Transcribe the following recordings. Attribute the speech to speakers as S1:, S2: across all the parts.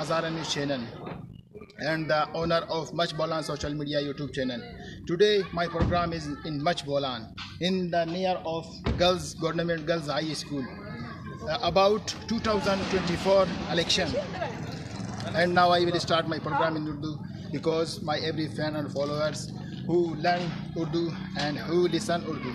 S1: Hazara News channel and the owner of Much Bolan social media YouTube channel. Today my program is in Much Bolan in the near of Government Girls High School about 2024 election. And now I will start my program in Urdu because my every fan and followers who learn Urdu and who listen Urdu.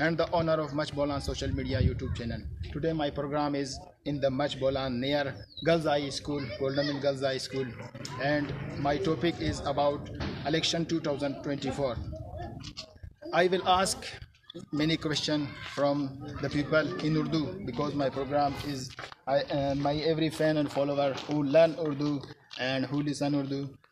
S1: and the owner of Much Bolan social media YouTube channel. Today my program is in the Much Bolan near Girls High School, Golden Mill Girls High School, and my topic is about election 2024. I will ask many questions from the people in Urdu because my program is my every fan and follower who learn Urdu and who listen Urdu.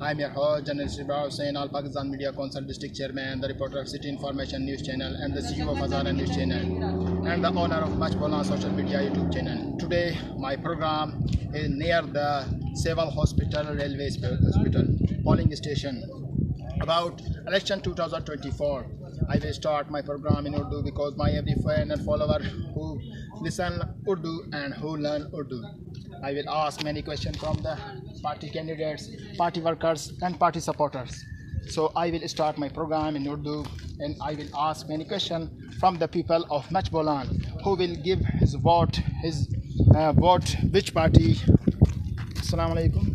S1: I am your host, journalist Ibrahim Hussain, All Pakistan Media Council District Chairman, the reporter of City Information News Channel, and the CEO of Hazara News Channel, and the owner of Much Bolan Social Media YouTube channel. Today, my program is near the Civil Hospital, Railway Hospital, polling station, about election 2024. I will start my program in Urdu because my every friend and follower who listen Urdu and who learn Urdu. I will ask many questions from the party candidates, party workers and party supporters. So I will start my program in Urdu and I will ask many questions from the people of Much Bolan who will give his vote which party. Assalamu alaikum.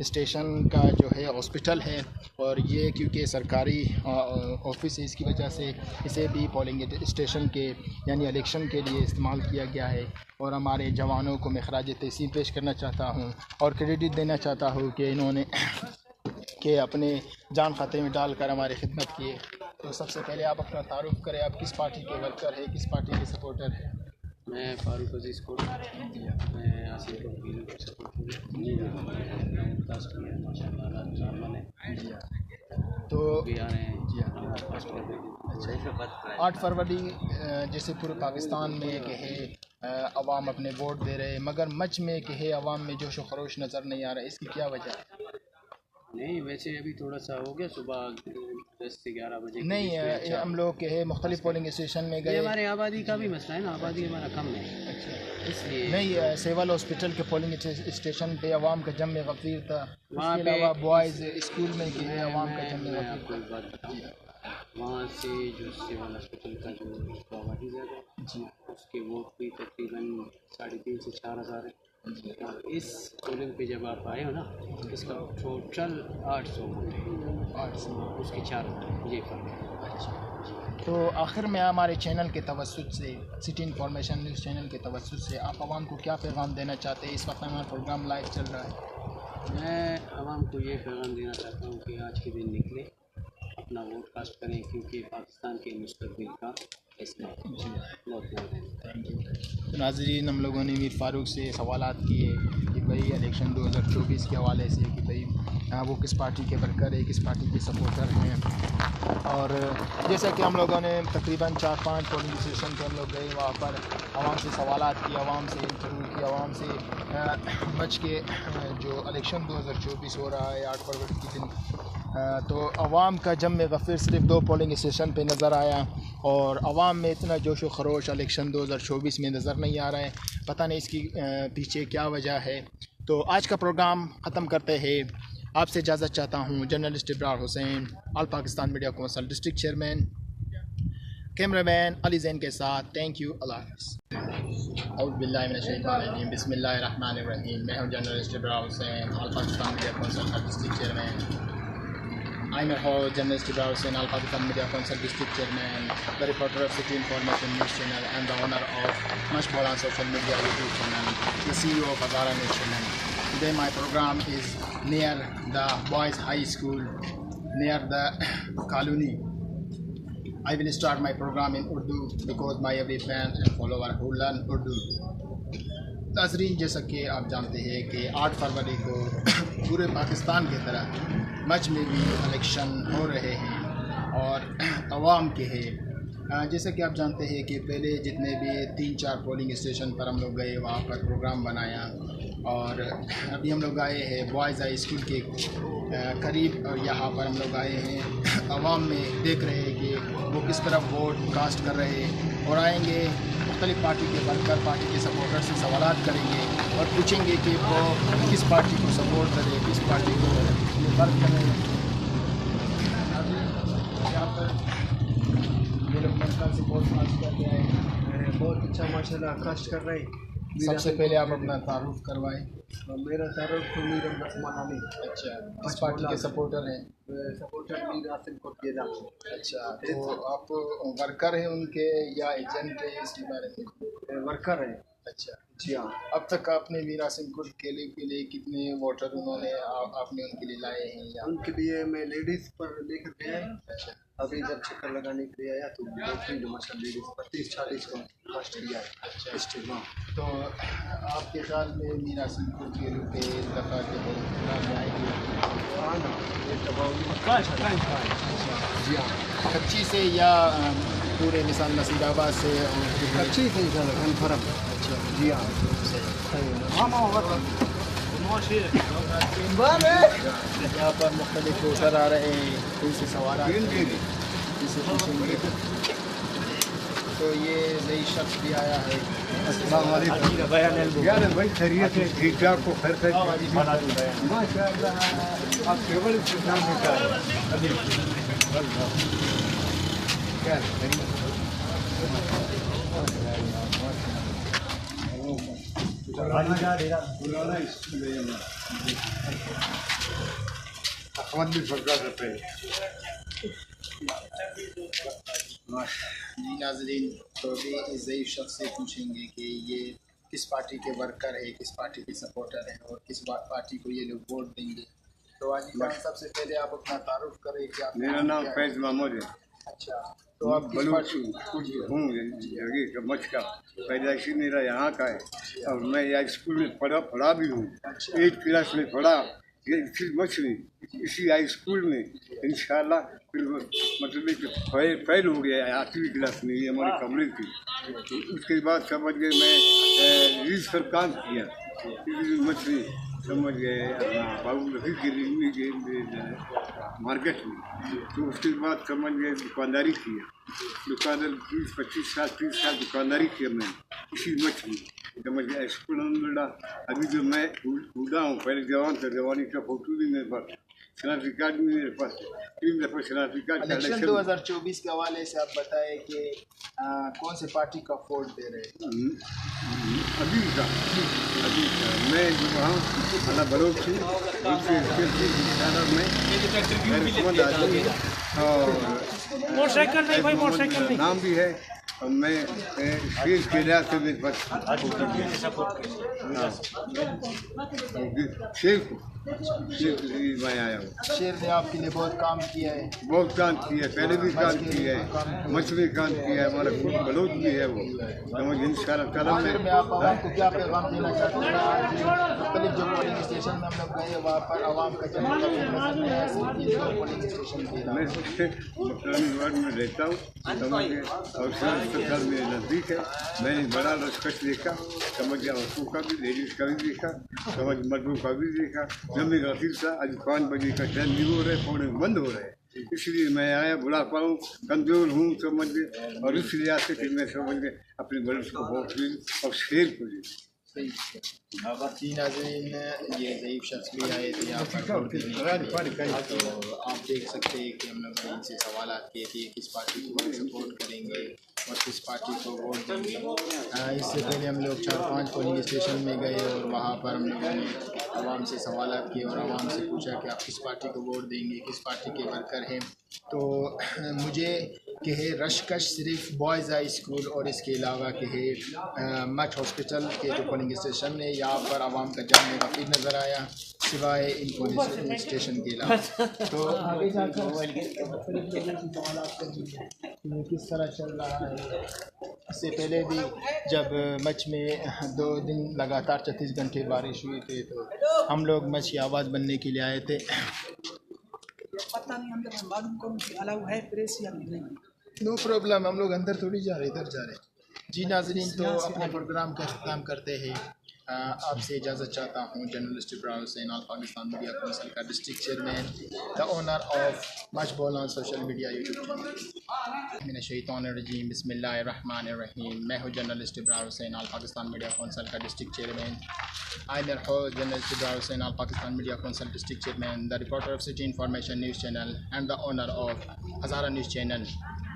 S1: Station کا جو ہے hospital ہے، اور یہ کیونکہ سرکاری office ہے، اس کی وجہ سے اسے بھی پولنگ اسٹیشن کے یعنی الیکشن کے لیے استعمال کیا گیا ہے، اور ہمارے جوانوں کو میں خراج تحسین پیش کرنا چاہتا ہوں اور کریڈٹ دینا چاہتا ہوں کہ انہوں نے کہ اپنے جان خطرے میں ڈال کر ہماری خدمت کی ہے۔ تو سب سے پہلے آپ اپنا تعارف کریں، آپ کس پارٹی کے ورکر ہیں، کس پارٹی کے سپورٹر ہیں؟
S2: میں فاروق عزیز کو میں آصف کو سپورٹ
S1: تو
S2: بھی آ رہے ہیں
S1: جی ہاں، 8 فروری جیسے پورے پاکستان میں کہ ہے عوام اپنے ووٹ دے رہے، مگر مچ میں کہ ہے عوام میں جوش و خروش نظر نہیں آ رہا، اس کی کیا وجہ ہے؟
S2: نہیں ویسے ابھی تھوڑا سا ہو گیا، صبح 10 سے 11 بجے
S1: نہیں ہم لوگ کہ ہے مختلف پولنگ اسٹیشن میں
S2: یہ
S1: گئے،
S2: ہمارے آبادی کا بھی مسئلہ ہے نا، آبادی ہمارا کم ہے اس لیے
S1: نہیں سیول ہاسپٹل کے پولنگ اسٹیشن پہ عوام کا جم غفیر تھا، اس
S2: وہاں
S1: کے
S2: پہ
S1: علاوہ بوائز اسکول میں کہ ہے عوام کا جم
S2: میں
S1: غفیر
S2: آپ کو ایک بات بتاؤں، وہاں سے جو سیول ہاسپٹل کا جو آبادی زیادہ ہے
S1: جی
S2: اس کے ووٹ بھی تقریباً 3.5 سے 4 ہزار ہے، اور اس پولنگ پہ جب آپ آئے ہو نا اس کا ٹوٹل 800 ووٹ ہے،
S1: 800
S2: اس کے 4 ہزار، یہ فرق ہے۔
S1: تو آخر میں ہمارے چینل کے توسط سے سٹی انفارمیشن نیوز چینل کے توسط سے آپ عوام کو کیا پیغام دینا چاہتے ہیں؟ اس وقت ہمارا پروگرام لائیو چل رہا ہے۔
S2: میں عوام کو یہ پیغام دینا چاہتا ہوں کہ آج کے دن نکلیں، اپنا ووٹ کاسٹ کریں، کیونکہ پاکستان کے مستقبل کا فیصلہ ہے۔ بہت بہت
S1: تھینک یو۔ ناظرین، ہم لوگوں نے میر فاروق سے سوالات کیے کہ بھئی الیکشن 2024 کے حوالے سے کہ بھئی وہ کس پارٹی کے ورکر ہے، کس پارٹی کے سپورٹر ہیں، اور جیسا کہ ہم لوگوں نے تقریباً 4-5 پولنگ اسٹیشن پہ ہم لوگ گئے، وہاں پر عوام سے سوالات کی، عوام سے انٹرویو کی، عوام سے بچ کے جو الیکشن 2024 ہو رہا ہے 8 فروری کے دن، تو عوام کا جم غفیر صرف 2 پولنگ اسٹیشن پہ نظر آیا، اور عوام میں اتنا جوش و خروش الیکشن 2024 میں نظر نہیں آ رہا ہے، پتہ نہیں اس کی پیچھے کیا وجہ ہے۔ تو آج کا پروگرام ختم کرتے ہیں، آپ سے اجازت چاہتا ہوں، journalist Abrar Hussain, all Pakistan media council district chairman, camera man Ali Zain کے ساتھ، تھینک یو، اللہ حافظ۔ اعوذ باللہ من الشیطان الرجیم، بسم اللہ الرحمن الرحیم، میں ہوں journalist Abrar Hussain, all Pakistan media council کا district chairman. I'm your host, journalist Ibrar Hussain, Al Pakistan Media Council District Chairman, the reporter of City Information News Channel, and the owner of Mashbolan Social Media YouTube channel, the CEO of Azara News Channel. Today my program is near the Boys High School, near the colony. I will start my program in Urdu because my every fan and follower who learn Urdu. ناظرین، جیسا کہ آپ جانتے ہیں کہ 8 فروری کو پورے پاکستان کی طرح مچ میں بھی الیکشن ہو رہے ہیں اور عوام کے ہے، جیسا کہ آپ جانتے ہیں کہ پہلے جتنے بھی 3-4 پولنگ اسٹیشن پر ہم لوگ گئے، وہاں پر پروگرام بنایا، اور ابھی ہم لوگ آئے ہیں بوائز ہائی اسکول کے قریب، اور یہاں پر ہم لوگ آئے ہیں، عوام میں دیکھ رہے ہیں کہ وہ کس طرح ووٹ کاسٹ کر رہے ہیں، اور آئیں گے مختلف پارٹی کے ورکر، پارٹی کے سپورٹر سے سوالات کریں گے اور پوچھیں گے کہ وہ کس پارٹی کو سپورٹ کرے، کس پارٹی کو فرق کرے۔ یہاں پر یہ لوگ منتقل سے بہت کاسٹ کر کے آئے،
S2: بہت اچھا ماشاء اللہ کاسٹ کر رہے ہیں۔
S1: سب سے پہلے آپ اپنا تعارف کروائیں۔
S2: میرا تعارف تو میر عثمان علی،
S1: اچھا، کس پارٹی کے سپورٹر ہیں؟
S2: سپورٹر میر عاصم کو دینا۔
S1: اچھا، تو آپ ورکر ہیں ان کے یا ایجنٹ ہیں، اس کے بارے میں؟
S2: ورکر ہے۔
S1: اچھا
S2: جی ہاں۔
S1: اب تک آپ نے میر عاصم کو کے لیے کتنے ووٹر انہوں نے آپ نے ان کے لیے لائے ہیں؟ یا
S2: ان کے لیے میں لیڈیز پر لے کر گیا ہے،
S1: اچھا
S2: ابھی جب چکر لگانے کے لیے آیا تو بہترین ماشاء اللہ لیڈیز 35-40 کو کاسٹ کیا ہے اسٹیٹ میں۔
S1: تو آپ کے خیال میں میر عاصم کو کے دفعہ جو ہے چناؤ میں آئے گی؟
S2: ہاں نا، یہ دباؤ جی ہاں،
S1: کچی سے یا پورے مثال نصیر آباد سے؟
S2: اچھی تھی سر کنفرم۔
S1: اچھا
S2: جی ہاں،
S1: یہاں پر مختلف ووٹر آ رہے ہیں، ان سے سوالات ان سے پوچھیں گے۔ تو یہ نئی شخص بھی آیا ہے۔
S2: السلام علیکم یار بھائی، خیریت ہے؟ ٹھیک ٹھاک کو خیر خیر ماشاء اللہ۔ آپ کیبل انتظام ہوتا ہے کیا
S1: جی ناظرین، تو بھی اس ضعیف شخص سے پوچھیں گے کہ یہ کس پارٹی کے ورکر ہے، کس پارٹی کے سپورٹر ہیں اور کس پارٹی کو یہ لوگ ووٹ دیں گے۔ تو آج سب سے پہلے آپ اپنا تعارف کریں کہ آپ
S3: میرا نام فیض محمود ہے،
S1: اچھا، تو آپ کس پارٹی
S3: ہوں مچھ کا پیدائشی میرا یہاں کا ہے اور میں یہاں اسکول میں پڑھا بھی ہوں، 8 کلاس میں پڑھا اسی مچھ میں، اسی ہائی اسکول میں انشاءاللہ پھر مطلب کہ فیل ہو گیا 8ویں کلاس میں، یہ ہماری کمرے تھی۔ اس کے بعد سمجھ گئے میں ریز پر کام کیا مچھ میں، سمجھ گئے بابو رفیع کے مارکیٹ میں، تو اس کے بعد سمجھ گئے دکانداری کیا، دکاندار 20-25 سال 30 سال دکانداری کیا میں اسی مچھ میں، سمجھ گیا اسکول الحمدللہ۔ ابھی جو میں بوڑھا ہوں، پہلے جوان تھا، جوانی کا فوٹو بھی میرے پاس، شناختی کارڈ بھی میرے پاس، 3 دفعہ شناختی کارڈ کا
S1: الیکشن 2024 کے حوالے سے آپ بتائیں کہ کون سے پارٹی کا ووٹ دے رہے ہیں؟
S3: ابھی کا میں جو وہاں اللہ بلوچ تھی میں آدمی اور نام بھی ہے، اور میں شیر کے لحاظ سے میرے پاس شیر کو میں آیا ہوں۔
S1: شیر نے آپ کے لیے بہت کام کیا ہے،
S3: بہت کام کیا ہے، پہلے بھی کام کیا ہے، مچھ میں کام کیا ہے، ہمارا خود بلوچ بھی ہے وہ، سمجھ ان شاء اللہ تعالیٰ
S1: آخر میں آپ عوام کو کیا پیغام دینا چاہتے ہیں؟ آج مختلف جو پولنگ اسٹیشن میں ہم لوگ گئے وہاں پر عوام کا جمع نظر نہیں آیا، صرف 3 پولنگ اسٹیشن بھی رہا۔
S3: میں مقامی وارڈ میں رہتا ہوں، سمجھے، اور شہر اسپتال میرے نزدیک ہے، میں نے بڑا لشکش دیکھا، سمجھ گیا عورتوں کا بھی، لیڈیز کا بھی دیکھا، سمجھ مردوں کا بھی دیکھا۔ جب میں غفیر تھا آج 5 بجے کا ٹائم نہیں ہو رہا ہے، پونے بند ہو رہا ہے، اس لیے میں آیا، بڑھاپا ہوں، کمزور ہوں، سمجھ گئے، اور اس لحاظ سے کہ میں سمجھ گئے اپنے بلوچ کو ووٹ دوں اور شیر کو دوں۔
S1: جی ناظرین، یہ ضعیف شخص بھی آئے تھے یہاں پر ووٹ دینے کے لیے، تو آپ دیکھ سکتے ہیں کہ ہم لوگ نے ان سے سوالات کیے کہ کس پارٹی کو سپورٹ کریں گے اور کس پارٹی کو ووٹ دیں گے۔ اس سے پہلے ہم لوگ 4-5 پولنگ اسٹیشن میں گئے اور وہاں پر ہم لوگوں نے عوام سے سوالات کیے اور عوام سے پوچھا کہ آپ کس پارٹی کو ووٹ دیں گے، کس پارٹی کے ورکر ہیں۔ تو مجھے کہ ہے رشکش صرف بوائز ہائی اسکول اور اس کے علاوہ کہ ہے مچھ ہاسپٹل کے جو پولنگ اسٹیشن ہے یہاں پر عوام کا جام غفیر نظر آیا سوائے ان پولنگ اسٹیشن کے علاوہ۔ تو آگے جا کر یہ کس طرح چل رہا ہے، اس سے پہلے بھی جب مچھ میں 2 دن لگاتار 36 گھنٹے بارش ہوئی تھی تو ہم لوگ مچھ کی آواز بننے کے لیے آئے تھے۔
S4: پتہ نہیں اندر معلوم کروں کہ الاؤ ہے پریس یا نہیں۔
S1: نو پرابلم، ہم لوگ اندر تھوڑی جا رہے ادھر جا رہے۔ جی ناظرین، تو اپنے پروگرام کا اختتام کرتے ہیں، آپ سے اجازت چاہتا ہوں۔ Journalist Ibrahim Hussain, all Pakistan media council کا district chairman, the owner of Mach Bolan on social media YouTube channel. من الشیطان الرجیم، بسم اللہ الرحمن الرحیم۔ میں ہوں journalist Ibrahim Hussain, all Pakistan media council کا district chairman. I am your host, journalist Ibrahim Hussain, Al Pakistan Media Council District Chairman, the reporter of City Information News Channel, and the owner of Hazara News Channel,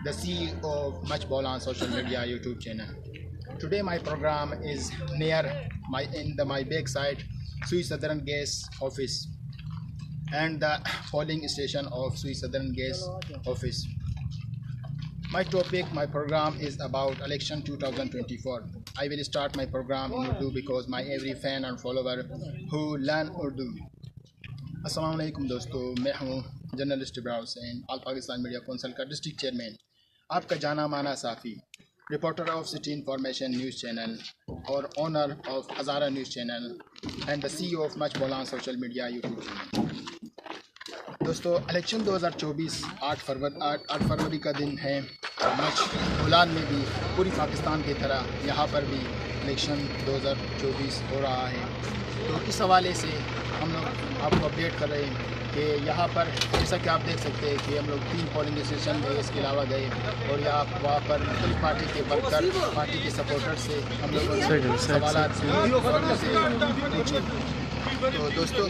S1: the CEO of Much Bolan Social Media YouTube channel. Today my program is near my backside Sui Southern Gas Office and the polling station of Sui Southern Gas Office. My program is about election 2024. I will start my program in Urdu because my every fan and follower who learn Urdu. السلام علیکم دوستو، میں ہوں journalist Ibrahim Hussain, all Pakistan media council کا district chairman, آپ کا جانا مانا صحافی، reporter of city information news channel اور owner of Hazara news channel and the CEO of Mach Bolan social media YouTube channel. دوستو، الیکشن 2024 8 فروری کا دن ہے۔ مچھ بولان میں بھی پوری پاکستان کی طرح یہاں پر بھی الیکشن 2024 ہو رہا ہے، تو اس حوالے سے ہم لوگ آپ کو اپڈیٹ کر رہے ہیں کہ یہاں پر جیسا کہ آپ دیکھ سکتے ہیں کہ ہم لوگ 3 پولنگ اسٹیشن گئے، اس کے علاوہ گئے اور وہاں پر مختلف پارٹی کے ورکر، پارٹی کے سپورٹر سے ہم لوگوں نے سوالات پوچھے تو دوستوں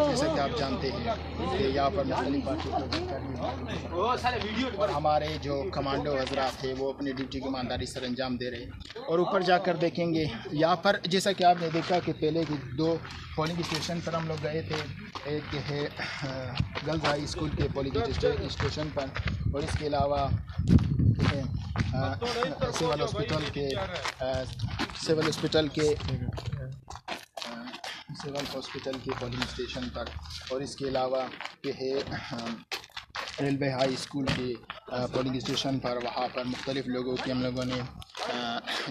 S1: جیسا کہ آپ جانتے ہیں کہ یہاں پر مختلف پارٹیوں اور ہمارے جو کمانڈو حضرات تھے وہ اپنی ڈیوٹی کی ایمانداری سر انجام دے رہے ہیں. اور اوپر جا کر دیکھیں گے یہاں پر جیسا کہ آپ نے دیکھا کہ پہلے کی 2 پولنگ اسٹیشن پر ہم لوگ گئے تھے. ایک ہے گرلز ہائی اسکول کے پولنگ اسٹیشن پر اور اس کے علاوہ سول ہاسپٹل کے پولنگ اسٹیشن پر اور اس کے علاوہ یہ ہے ریلوے ہائی اسکول کے پولنگ اسٹیشن پر. وہاں پر مختلف لوگوں کی ہم لوگوں نے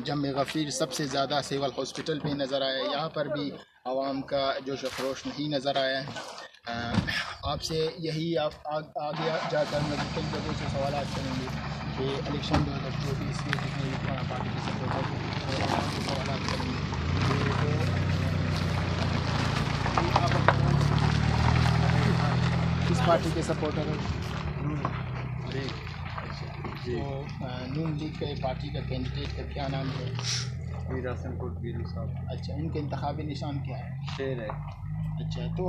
S1: جمع غفیر سب سے زیادہ سول ہاسپٹل پہ نظر آیا. یہاں پر بھی عوام کا جوش و خروش نہیں نظر آیا ہے. آپ سے یہی آپ آگے جا کر کئی لوگوں سے سوالات کریں گے کہ الیکشن 2024 کے جتنے پارٹی کے سپورٹر سے سوالات کریں گے. کس پارٹی کے سپورٹر ہیں؟ نون لیگ کے پارٹی کا کینڈیڈیٹ کا کیا نام ہے؟
S5: میراسم کوٹ گیلو صاحب.
S1: اچھا، ان کے انتخابی نشان کیا ہے؟
S5: شیر ہے.
S1: اچھا، تو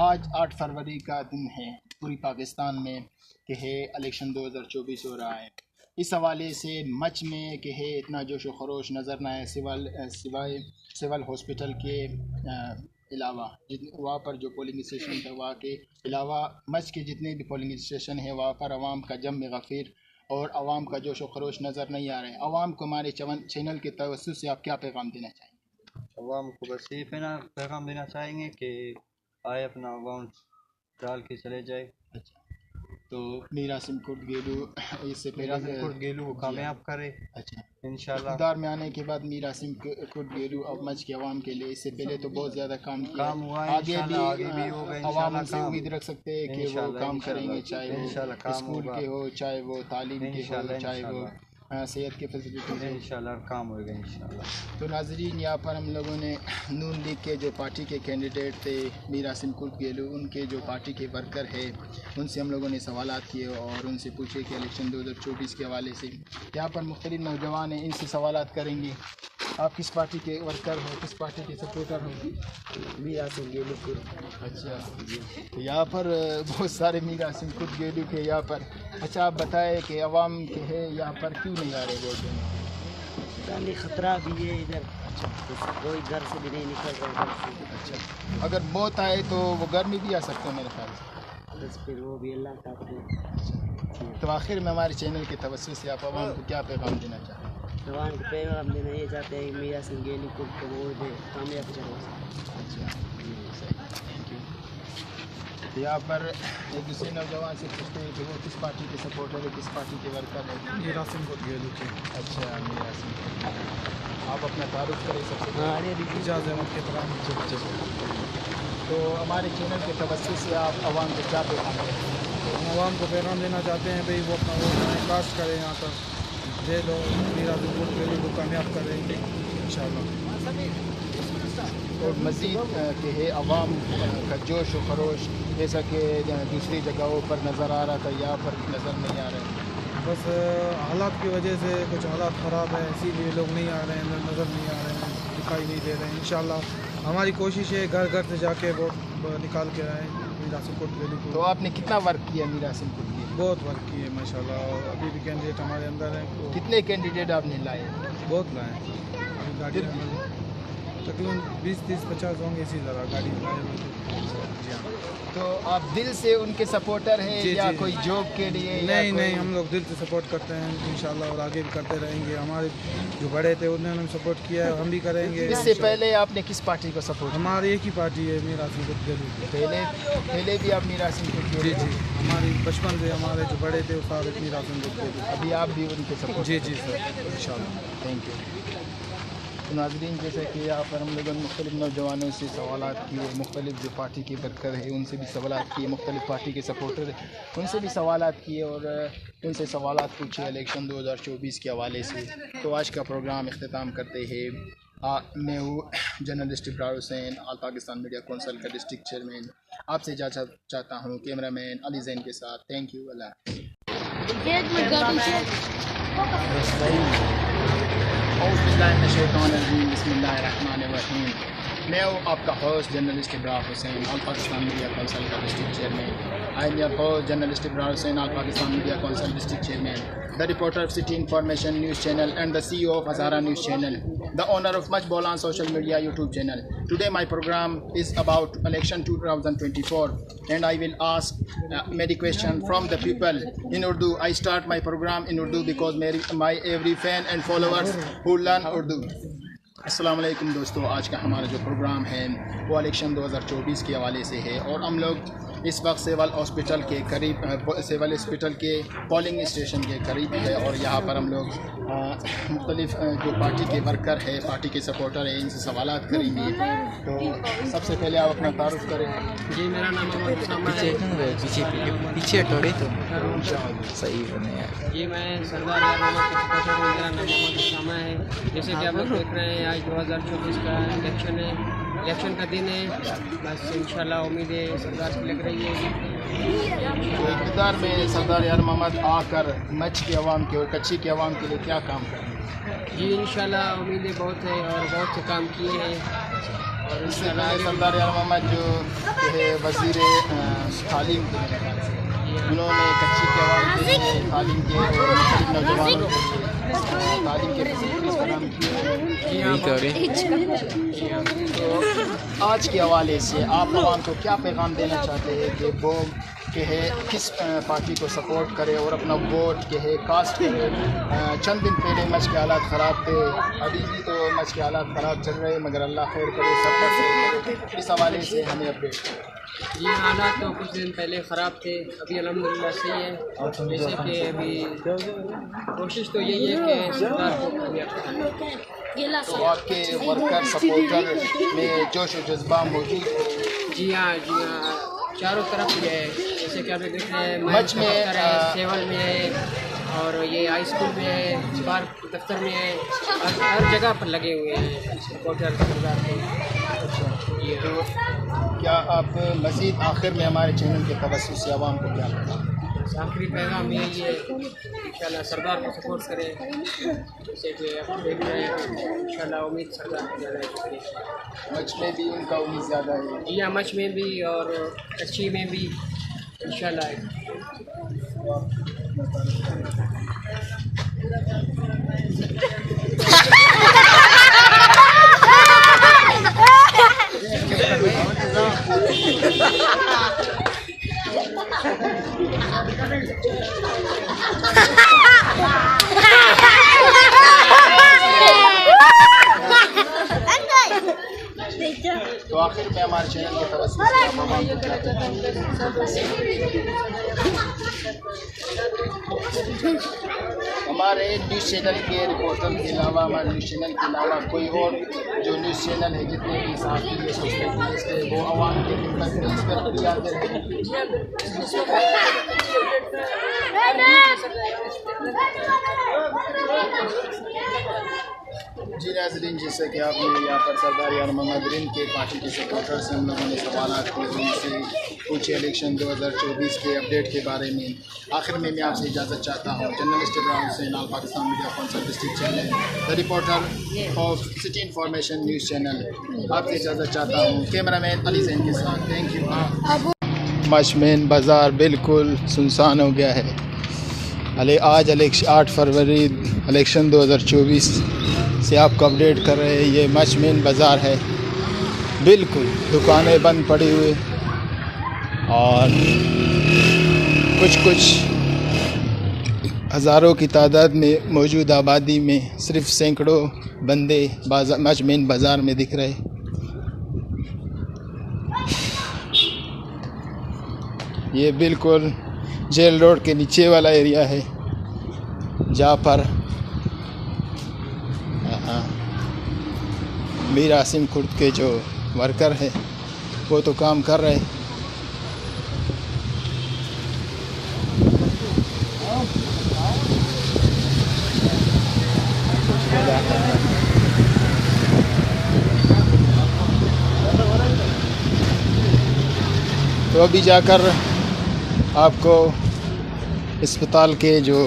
S1: آج 8 فروری کا دن ہے پوری پاکستان میں کہ ہے الیکشن 2024 ہو رہا ہے. اس حوالے سے مچ میں کہ ہے اتنا جوش و خروش نظر نہ ہے سوائے سول ہاسپٹل کے علاوہ. وہاں پر جو پولنگ اسٹیشن تھے وہاں کے علاوہ مچ کے جتنے بھی پولنگ اسٹیشن ہیں وہاں پر عوام کا جم غفیر اور عوام کا جوش و خروش نظر نہیں آ رہا ہے. عوام کو ہمارے چینل کے توسط سے آپ کیا پیغام دینا چاہیں گے؟
S5: عوام کو بس یہ پیغام دینا چاہیں گے کہ آئے اپنا اکاؤنٹ ڈال کے چلے جائے.
S1: اچھا، تو میراسم کوٹ گیلو اس سے پہلے
S5: کوٹ گیلو کو کامیاب کرے.
S1: اچھا،
S5: انشاءاللہ
S1: اقتدار میں آنے کے بعد میراسم کوٹ گیلو اب مچ کے عوام کے لیے اس سے پہلے تو بہت زیادہ کام
S5: ہوا ہے.
S1: آگے بھی
S5: ہوگا
S1: عوام
S5: انشاءاللہ
S1: سے امید رکھ سکتے ہیں کہ وہ کام کریں گے، چاہے
S5: انشاءاللہ
S1: وہ
S5: کام
S1: اسکول
S5: ہوگا.
S1: کے ہو، چاہے وہ تعلیم کے ہو،
S5: انشاءاللہ
S1: چاہے وہ صحت کے فیسلٹیز ہو.
S5: انشاءاللہ کام ہوگا انشاءاللہ.
S1: تو ناظرین، یہاں پر ہم لوگوں نے نون لیگ کے جو پارٹی کے کینڈیڈیٹ تھے میراسم کوٹ گیلو، ان کے جو پارٹی کے ورکر ہے ان سے ہم لوگوں نے سوالات کیے اور ان سے پوچھے کہ الیکشن 2024 کے حوالے سے. یہاں پر مختلف نوجوان ہیں، ان سے سوالات کریں گے. آپ کس پارٹی کے ورکر ہو، کس پارٹی کے سپورٹر ہو؟
S2: میراسم گیلو کو.
S1: اچھا، تو یہاں پر بہت سارے میراسم کوٹ گیلو کے یہاں پر. اچھا، آپ بتائیں کہ عوام کے ہے یہاں پر کیوں نہیں آ رہے ووٹ دینے؟
S2: خطرہ بھی ہے ادھر. کوئی گھر سے بھی نہیں نکل رہا.
S1: اچھا، اگر موت آئے تو وہ گھر میں بھی آ سکتے ہیں میرے خیال سے.
S2: بس پھر وہ بھی اللہ کا اپنے.
S1: تو آخر میں ہمارے چینل کے توسط سے آپ عوام کو کیا پیغام دینا چاہتے ہیں؟
S2: عوام کو پیغام دینا یہ چاہتے ہیں کہ میراسم گیلو کو ووٹ دے، کامیاب کرو.
S1: اچھا، تھینک یو. یہاں پر ایک دوسرے نوجوان سے پوچھتے ہیں کہ وہ کس پارٹی کے سپورٹر ہے، کس پارٹی کے ورکر ہے؟
S6: میراسم کوٹ گیلو کے.
S1: اچھا، میراسم. آپ اپنا تعارف کریں سب سے.
S6: اعجاز احمد کے احترام.
S1: تو ہمارے چینل کے توسط سے آپ عوام کو کیا پیغام دیں؟
S6: ہم عوام کو پیغام دینا چاہتے ہیں بھئی وہ اپنا ووٹ کاسٹ کریں، یہاں پر دے دو، میراسم کوٹ گیلو کو کامیاب کریں گے انشاءاللہ.
S1: اور مزید کہ ہے عوام کا جوش و خروش جیسا کہ دوسری جگہوں پر نظر آ رہا تھا یہاں پر نظر نہیں آ رہا ہے.
S6: بس حالات کی وجہ سے کچھ حالات خراب ہیں، اسی لیے لوگ نہیں آ رہے ہیں، نظر نہیں آ رہے ہیں، دکھائی نہیں دے رہے ہیں. انشاءاللہ ہماری کوشش ہے گھر گھر سے جا کے ووٹ نکال کے آئیں میراسم کوٹ گیلو کو.
S1: تو آپ نے کتنا ورک کیا میراسم کوٹ گیلو؟
S6: بہت ورک کی ہے ماشاءاللہ، اور ابھی بھی کینڈیڈیٹ ہمارے اندر ہیں.
S1: کتنے کینڈیڈیٹ آپ نے لائے؟
S6: بہت لائے ہیں. ابھی گاڑی تقریباً 20-30-50 ہوں گے اسی طرح گاڑی لائے ہوئے. جی ہاں.
S1: تو آپ دل سے ان کے سپورٹر ہیں یا کوئی جاب کے لیے؟
S6: نہیں، ہم لوگ دل سے سپورٹ کرتے ہیں انشاءاللہ اور آگے بھی کرتے رہیں گے. ہمارے جو بڑے تھے انہوں نے ہم سپورٹ کیا ہے، ہم بھی کریں گے.
S1: اس سے پہلے آپ نے کس پارٹی کو سپورٹ؟
S6: ہماری ایک ہی پارٹی ہے میراسم کوٹ گیلو.
S1: پہلے بھی آپ میراسم کوٹ گیلو؟
S6: جی، ہماری بچپن سے ہمارے جو بڑے تھے وہ سارے میراسم کوٹ گیلو.
S1: ابھی آپ بھی ان کے سپورٹ؟
S6: جی سر، انشاءاللہ.
S1: Thank you. ناظرین، جیسے کہ یہاں پر ہم لوگوں نے مختلف نوجوانوں سے سوالات کیے، مختلف جو پارٹی کے ورکر ہیں ان سے بھی سوالات کیے، مختلف پارٹی کے سپورٹر ہیں ان سے بھی سوالات کیے اور ان سے سوالات پوچھے الیکشن 2024 کے حوالے سے. تو آج کا پروگرام اختتام کرتے ہیں. میں ہوں journalist Abrar Hussain, all Pakistan media council کا ڈسٹرکٹ چیئرمین. آپ سے اجازت چاہتا ہوں کیمرہ مین علی زین کے ساتھ. Thank you. اللہ بسم اللہ الرحمن الرحیم. میں ہوں آپ کا host journalist Abrar Hussain all Pakistan media council کا district chairman. I am your host journalist Abrar Hussain all Pakistan media council district chairman, the reporter of City Information News Channel and the CEO of Hazara News Channel, the owner of Much Bola on Social Media YouTube channel. Today my program is about election 2024 and I will ask many questions from the people in Urdu. I start my program in Urdu because my every fan and followers who learn Urdu. السلام علیکم دوستو, آج کا ہمارا جو programme ہے وہ election 2024 کے حوالے سے ہے اور ہم لوگ اس وقت سول ہاسپٹل کے قریب سول ہاسپٹل کے پولنگ اسٹیشن کے قریب ہے اور یہاں پر ہم لوگ مختلف جو پارٹی کے ورکر ہے, پارٹی کے سپورٹر ہیں, ان سے سوالات کریں گے. تو سب سے پہلے آپ اپنا تعارف کریں.
S2: جی میرا نام محمد اسامہ ہے.
S4: پیچھے ٹوڑے تو
S2: صحیح بنے. جی میں سردار یار محمد کا سپورٹر ہوں. میرا نام محمد اسامہ ہے. جیسے کہ آپ لوگ دیکھ رہے ہیں آج 2024 کا الیکشن ہے, الیکشن کا دن ہے. بس انشاءاللہ امید ہے سردار سے لگ رہی ہے.
S1: اقتدار میں سردار یار محمد آ کر مچھ کی عوام کے اور کچی کی عوام کے لیے کیا کام کریں گے؟
S2: جی انشاءاللہ امیدیں بہت ہیں اور بہت سے کام کیے ہیں. اور
S1: اس سے پہلے سردار یار محمد جو ہے وزیر تعلیم تھے, انہوں نے کچی کی عوام کے لیے تعلیم کے اور مختلف نوجوانوں کے لیے تعلیم کے فیسلٹیز فراہم کیے ہیں. تو آج کے حوالے سے آپ عوام کو کیا پیغام دینا چاہتے ہیں کہ وہ کہ ہے کس پارٹی کو سپورٹ کرے اور اپنا ووٹ کہ ہے کاسٹ کرے؟ چند دن پہلے مچھ کے حالات خراب تھے, ابھی بھی تو مچھ کے حالات خراب چل رہے ہیں, مگر اللہ خیر کرے, سب پر اس حوالے سے ہمیں اپڈیٹ کریں.
S2: جی حالات تو کچھ دن پہلے خراب تھے, ابھی الحمدللہ صحیح ہے. جیسے کہ ابھی کوشش تو یہی ہے کہ سردار کو کامیاب کریں.
S1: تو آپ کے ورکر سپورٹر میں جوش و جذبہ موجود ہے؟
S2: جی ہاں چاروں طرف یہ ہے. جیسے کہ آپ دیکھ رہے ہیں
S1: مچھ میں
S2: سیول میں ہے اور یہ ہائی اسکول میں ہے, پارک دفتر میں ہے, ہر جگہ پر لگے ہوئے ہیں سپورٹر سردار کے. جی
S1: تو کیا آپ مزید آخر میں ہمارے چینل کے توسط سے عوام کو کیا بتائیں؟
S2: آخری پیغام یہی ہے انشاءاللہ سردار کو سپورٹ کریں. جیسے کہ آپ دیکھ رہے ہیں انشاءاللہ امید سردار کو زیادہ ہے.
S1: مچھ میں بھی ان کا امید زیادہ ہے.
S2: جی ہاں مچھ میں بھی اور کچی میں بھی انشاءاللہ ہے.
S1: تو آخر میں ہمارے چینل کے توسط سے آپ عوام کو کیا ہمارے نیوز چینل کے رپورٹر کے علاوہ, ہمارے نیوز چینل کے علاوہ کوئی اور جو نیوز چینل ہے جتنے بھی صحافی سوسائٹیز ہے وہ عوام کے خدمت میں اس پر بھی آتے ہیں. جی ناظرین, جیسے کہ آپ نے یہاں پر سردار یار محمد کے پارٹی کے سپورٹر سے ہم لوگوں نے سوالات کیے, ان سے پوچھے الیکشن 2024 کے اپڈیٹ کے بارے میں. آخر میں آپ سے اجازت چاہتا ہوں. Journalist Ibrahim Hussain all Pakistan media council district channel, the reporter of city information news channel, آپ سے اجازت چاہتا ہوں. کیمرہ مین علی زین کے ساتھ. Thank you. مچھ مین بازار بالکل سنسان ہو گیا ہے. آج 8 فروری الیکشن 2024 سے آپ کو اپڈیٹ کر رہے ہیں. یہ مچھ مین بازار ہے, بالکل دکانیں بند پڑی ہوئی اور کچھ ہزاروں کی تعداد میں موجود آبادی میں صرف سینکڑوں بندے مچھ مین بازار میں دکھ رہے. یہ بالکل جیل روڈ کے نیچے والا ایریا ہے جہاں پر میر عاصم خرد کے جو ورکر ہیں وہ تو کام کر رہے. تو ابھی جا کر آپ کو اسپتال کے جو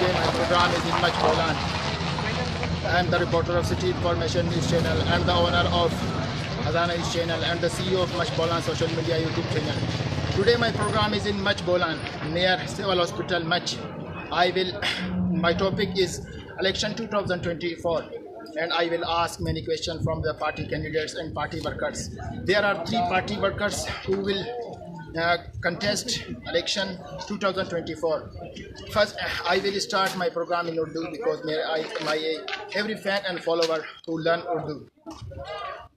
S1: Today my program is in Mach Bolan. I am the reporter of City Information News Channel and the owner of Azana News Channel and the CEO of Mach Bolan social media YouTube channel. Today my program is in Mach Bolan near Civil Hospital Mach. My topic is election 2024 and I will ask many questions from the party candidates and party workers. There are 3 party workers who will contest election 2024. First, I will start my program in Urdu because my every fan and follower who learn Urdu.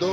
S1: 2